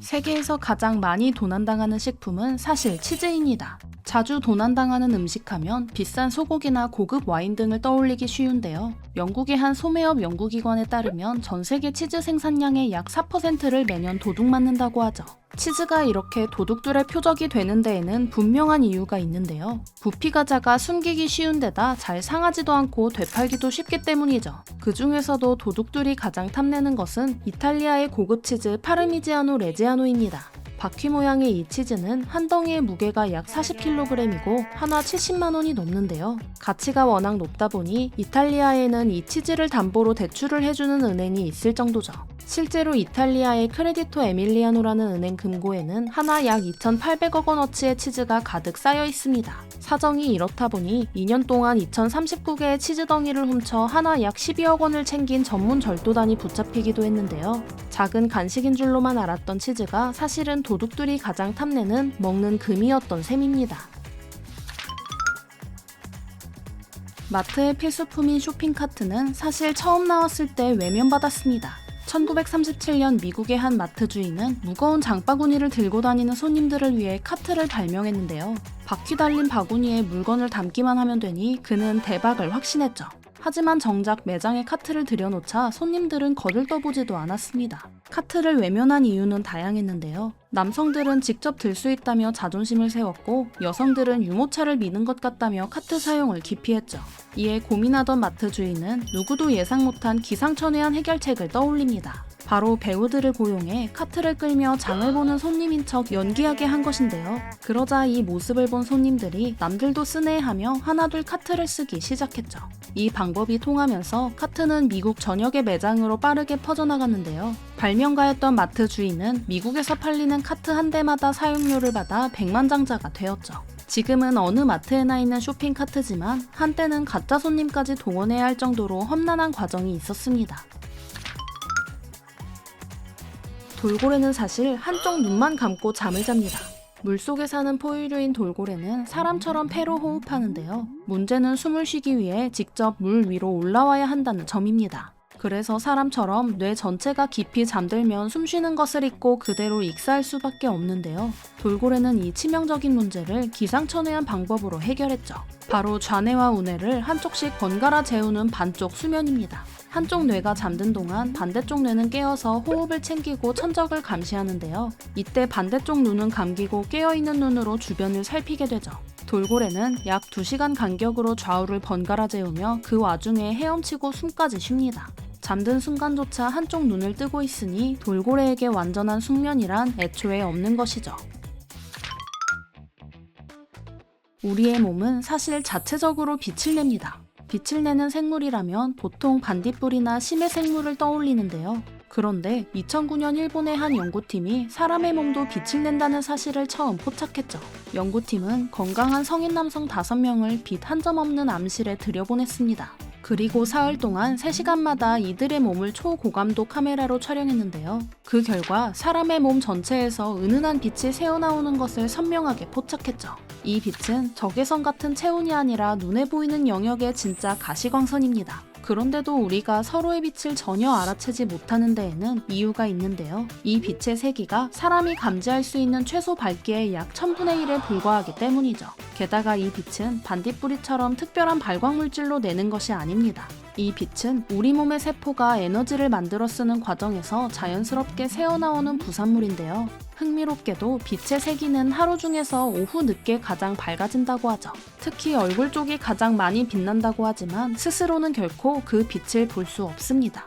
세계에서 가장 많이 도난당하는 식품은 사실 치즈입니다. 자주 도난당하는 음식하면 비싼 소고기나 고급 와인 등을 떠올리기 쉬운데요. 영국의 한 소매업 연구기관에 따르면 전 세계 치즈 생산량의 약 4%를 매년 도둑맞는다고 하죠. 치즈가 이렇게 도둑들의 표적이 되는 데에는 분명한 이유가 있는데요. 부피가 작아 숨기기 쉬운 데다 잘 상하지도 않고 되팔기도 쉽기 때문이죠. 그 중에서도 도둑들이 가장 탐내는 것은 이탈리아의 고급 치즈 파르미지아노 레지아노입니다. 바퀴 모양의 이 치즈는 한 덩이의 무게가 약 40kg이고 한화 70만 원이 넘는데요. 가치가 워낙 높다 보니 이탈리아에는 이 치즈를 담보로 대출을 해주는 은행이 있을 정도죠. 실제로 이탈리아의 크레디토 에밀리아노라는 은행 금고에는 한화 약 2,800억 원어치의 치즈가 가득 쌓여 있습니다. 사정이 이렇다 보니 2년 동안 2,039개의 치즈 덩이를 훔쳐 한화 약 12억 원을 챙긴 전문 절도단이 붙잡히기도 했는데요. 작은 간식인 줄로만 알았던 치즈가 사실은 도둑들이 가장 탐내는 먹는 금이었던 셈입니다. 마트의 필수품인 쇼핑카트는 사실 처음 나왔을 때 외면받았습니다. 1937년 미국의 한 마트 주인은 무거운 장바구니를 들고 다니는 손님들을 위해 카트를 발명했는데요. 바퀴 달린 바구니에 물건을 담기만 하면 되니 그는 대박을 확신했죠. 하지만 정작 매장에 카트를 들여놓자 손님들은 거들떠보지도 않았습니다. 카트를 외면한 이유는 다양했는데요. 남성들은 직접 들 수 있다며 자존심을 세웠고 여성들은 유모차를 미는 것 같다며 카트 사용을 기피했죠. 이에 고민하던 마트 주인은 누구도 예상 못한 기상천외한 해결책을 떠올립니다. 바로 배우들을 고용해 카트를 끌며 장을 보는 손님인 척 연기하게 한 것인데요. 그러자 이 모습을 본 손님들이 남들도 쓰네 하며 하나둘 카트를 쓰기 시작했죠. 이 방법이 통하면서 카트는 미국 전역의 매장으로 빠르게 퍼져나갔는데요. 발명가였던 마트 주인은 미국에서 팔리는 카트 한 대마다 사용료를 받아 백만장자가 되었죠. 지금은 어느 마트에나 있는 쇼핑카트지만 한때는 가짜 손님까지 동원해야 할 정도로 험난한 과정이 있었습니다. 돌고래는 사실 한쪽 눈만 감고 잠을 잡니다. 물속에 사는 포유류인 돌고래는 사람처럼 폐로 호흡하는데요. 문제는 숨을 쉬기 위해 직접 물 위로 올라와야 한다는 점입니다. 그래서 사람처럼 뇌 전체가 깊이 잠들면 숨쉬는 것을 잊고 그대로 익사할 수밖에 없는데요. 돌고래는 이 치명적인 문제를 기상천외한 방법으로 해결했죠. 바로 좌뇌와 우뇌를 한쪽씩 번갈아 재우는 반쪽 수면입니다. 한쪽 뇌가 잠든 동안 반대쪽 뇌는 깨어서 호흡을 챙기고 천적을 감시하는데요. 이때 반대쪽 눈은 감기고 깨어있는 눈으로 주변을 살피게 되죠. 돌고래는 약 2시간 간격으로 좌우를 번갈아 재우며 그 와중에 헤엄치고 숨까지 쉽니다. 잠든 순간조차 한쪽 눈을 뜨고 있으니 돌고래에게 완전한 숙면이란 애초에 없는 것이죠. 우리의 몸은 사실 자체적으로 빛을 냅니다. 빛을 내는 생물이라면 보통 반딧불이나 심해 생물을 떠올리는데요. 그런데 2009년 일본의 한 연구팀이 사람의 몸도 빛을 낸다는 사실을 처음 포착했죠. 연구팀은 건강한 성인 남성 5명을 빛 한 점 없는 암실에 들여보냈습니다. 그리고 사흘 동안 3시간마다 이들의 몸을 초고감도 카메라로 촬영했는데요. 그 결과 사람의 몸 전체에서 은은한 빛이 새어나오는 것을 선명하게 포착했죠. 이 빛은 적외선 같은 체온이 아니라 눈에 보이는 영역의 진짜 가시광선입니다. 그런데도 우리가 서로의 빛을 전혀 알아채지 못하는 데에는 이유가 있는데요. 이 빛의 세기가 사람이 감지할 수 있는 최소 밝기의 약 1000분의 1에 불과하기 때문이죠. 게다가 이 빛은 반딧불이처럼 특별한 발광 물질로 내는 것이 아닙니다. 이 빛은 우리 몸의 세포가 에너지를 만들어 쓰는 과정에서 자연스럽게 새어나오는 부산물인데요. 흥미롭게도 빛의 세기는 하루 중에서 오후 늦게 가장 밝아진다고 하죠. 특히 얼굴 쪽이 가장 많이 빛난다고 하지만 스스로는 결코 그 빛을 볼 수 없습니다.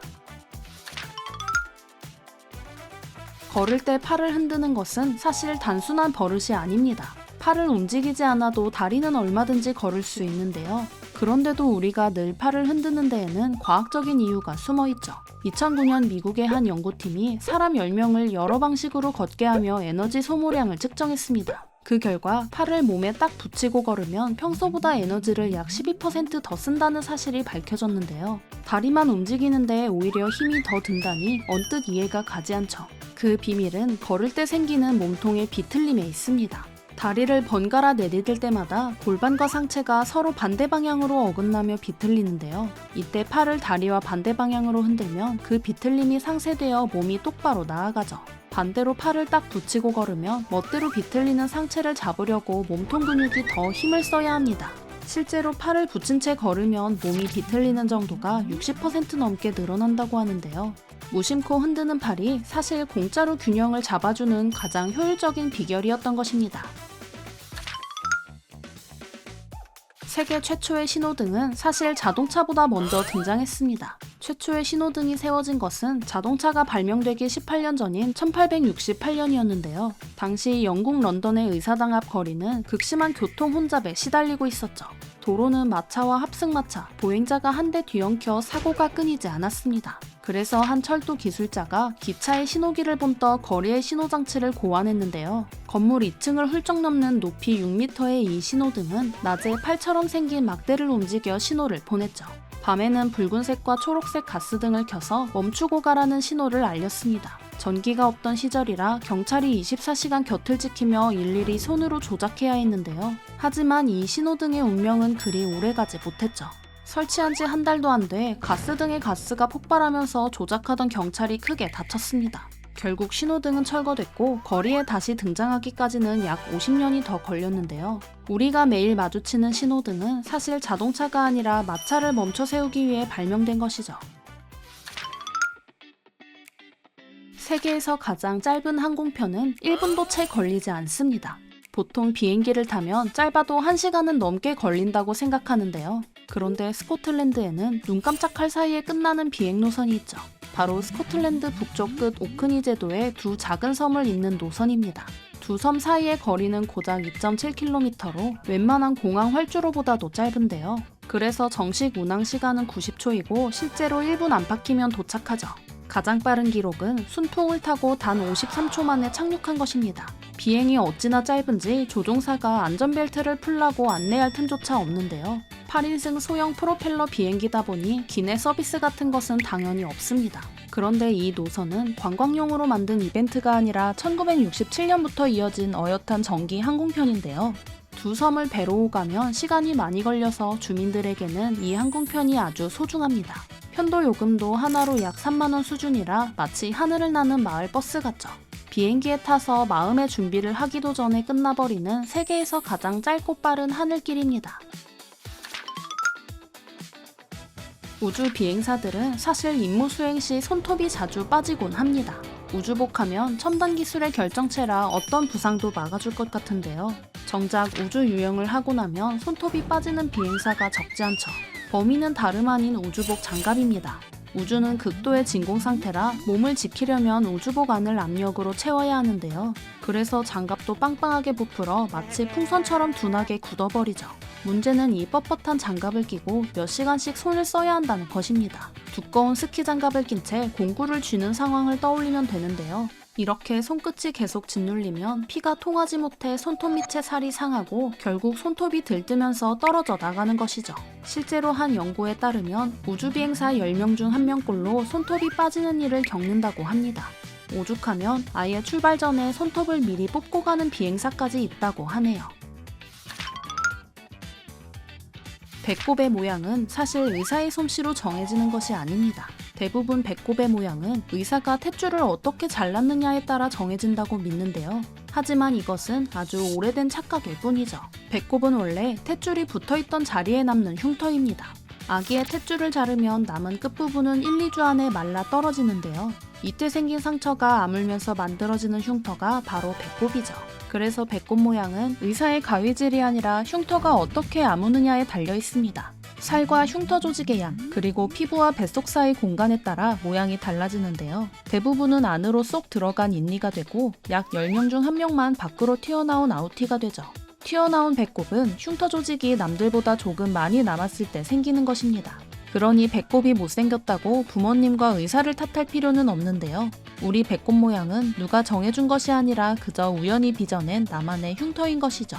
걸을 때 팔을 흔드는 것은 사실 단순한 버릇이 아닙니다. 팔을 움직이지 않아도 다리는 얼마든지 걸을 수 있는데요. 그런데도 우리가 늘 팔을 흔드는 데에는 과학적인 이유가 숨어있죠. 2009년 미국의 한 연구팀이 사람 10명을 여러 방식으로 걷게 하며 에너지 소모량을 측정했습니다. 그 결과 팔을 몸에 딱 붙이고 걸으면 평소보다 에너지를 약 12% 더 쓴다는 사실이 밝혀졌는데요. 다리만 움직이는데 오히려 힘이 더 든다니 언뜻 이해가 가지 않죠. 그 비밀은 걸을 때 생기는 몸통의 비틀림에 있습니다. 다리를 번갈아 내디딜 때마다 골반과 상체가 서로 반대 방향으로 어긋나며 비틀리는데요. 이때 팔을 다리와 반대 방향으로 흔들면 그 비틀림이 상쇄되어 몸이 똑바로 나아가죠. 반대로 팔을 딱 붙이고 걸으면 멋대로 비틀리는 상체를 잡으려고 몸통 근육이 더 힘을 써야 합니다. 실제로 팔을 붙인 채 걸으면 몸이 비틀리는 정도가 60% 넘게 늘어난다고 하는데요. 무심코 흔드는 팔이 사실 공짜로 균형을 잡아주는 가장 효율적인 비결이었던 것입니다. 세계 최초의 신호등은 사실 자동차보다 먼저 등장했습니다. 최초의 신호등이 세워진 것은 자동차가 발명되기 18년 전인 1868년이었는데요. 당시 영국 런던의 의사당 앞 거리는 극심한 교통 혼잡에 시달리고 있었죠. 도로는 마차와 합승마차, 보행자가 한 대 뒤엉켜 사고가 끊이지 않았습니다. 그래서 한 철도 기술자가 기차의 신호기를 본떠 거리의 신호장치를 고안했는데요. 건물 2층을 훌쩍 넘는 높이 6m의 이 신호등은 낮에 팔처럼 생긴 막대를 움직여 신호를 보냈죠. 밤에는 붉은색과 초록색 가스등을 켜서 멈추고 가라는 신호를 알렸습니다. 전기가 없던 시절이라 경찰이 24시간 곁을 지키며 일일이 손으로 조작해야 했는데요. 하지만 이 신호등의 운명은 그리 오래가지 못했죠. 설치한 지 한 달도 안 돼 가스등의 가스가 폭발하면서 조작하던 경찰이 크게 다쳤습니다. 결국 신호등은 철거됐고 거리에 다시 등장하기까지는 약 50년이 더 걸렸는데요. 우리가 매일 마주치는 신호등은 사실 자동차가 아니라 마차를 멈춰 세우기 위해 발명된 것이죠. 세계에서 가장 짧은 항공편은 1분도 채 걸리지 않습니다. 보통 비행기를 타면 짧아도 1시간은 넘게 걸린다고 생각하는데요. 그런데 스코틀랜드에는 눈 깜짝할 사이에 끝나는 비행 노선이 있죠. 바로 스코틀랜드 북쪽 끝 오크니 제도의 두 작은 섬을 잇는 노선입니다. 두 섬 사이의 거리는 고작 2.7km로 웬만한 공항 활주로보다도 짧은데요. 그래서 정식 운항 시간은 90초이고 실제로 1분 안팎이면 도착하죠. 가장 빠른 기록은 순풍을 타고 단 53초 만에 착륙한 것입니다. 비행이 어찌나 짧은지 조종사가 안전벨트를 풀라고 안내할 틈조차 없는데요. 8인승 소형 프로펠러 비행기다 보니 기내 서비스 같은 것은 당연히 없습니다. 그런데 이 노선은 관광용으로 만든 이벤트가 아니라 1967년부터 이어진 어엿한 정기 항공편인데요. 두 섬을 배로 오가면 시간이 많이 걸려서 주민들에게는 이 항공편이 아주 소중합니다. 편도 요금도 하나로 약 3만원 수준이라 마치 하늘을 나는 마을 버스 같죠. 비행기에 타서 마음의 준비를 하기도 전에 끝나버리는 세계에서 가장 짧고 빠른 하늘길입니다. 우주 비행사들은 사실 임무 수행 시 손톱이 자주 빠지곤 합니다. 우주복하면 첨단 기술의 결정체라 어떤 부상도 막아줄 것 같은데요. 정작 우주 유영을 하고 나면 손톱이 빠지는 비행사가 적지 않죠. 범인은 다름 아닌 우주복 장갑입니다. 우주는 극도의 진공 상태라 몸을 지키려면 우주복 안을 압력으로 채워야 하는데요. 그래서 장갑도 빵빵하게 부풀어 마치 풍선처럼 둔하게 굳어버리죠. 문제는 이 뻣뻣한 장갑을 끼고 몇 시간씩 손을 써야 한다는 것입니다. 두꺼운 스키 장갑을 낀 채 공구를 쥐는 상황을 떠올리면 되는데요. 이렇게 손끝이 계속 짓눌리면 피가 통하지 못해 손톱 밑의 살이 상하고 결국 손톱이 들뜨면서 떨어져 나가는 것이죠. 실제로 한 연구에 따르면 우주비행사 10명 중 1명꼴로 손톱이 빠지는 일을 겪는다고 합니다. 오죽하면 아예 출발 전에 손톱을 미리 뽑고 가는 비행사까지 있다고 하네요. 배꼽의 모양은 사실 의사의 솜씨로 정해지는 것이 아닙니다. 대부분 배꼽의 모양은 의사가 탯줄을 어떻게 잘랐느냐에 따라 정해진다고 믿는데요. 하지만 이것은 아주 오래된 착각일 뿐이죠. 배꼽은 원래 탯줄이 붙어있던 자리에 남는 흉터입니다. 아기의 탯줄을 자르면 남은 끝부분은 1, 2주 안에 말라 떨어지는데요. 이때 생긴 상처가 아물면서 만들어지는 흉터가 바로 배꼽이죠. 그래서 배꼽 모양은 의사의 가위질이 아니라 흉터가 어떻게 아무느냐에 달려 있습니다. 살과 흉터 조직의 양, 그리고 피부와 뱃속 사이 공간에 따라 모양이 달라지는데요. 대부분은 안으로 쏙 들어간 인니가 되고 약 10명 중 1명만 밖으로 튀어나온 아우티가 되죠. 튀어나온 배꼽은 흉터 조직이 남들보다 조금 많이 남았을 때 생기는 것입니다. 그러니 배꼽이 못생겼다고 부모님과 의사를 탓할 필요는 없는데요. 우리 배꼽 모양은 누가 정해준 것이 아니라 그저 우연히 빚어낸 나만의 흉터인 것이죠.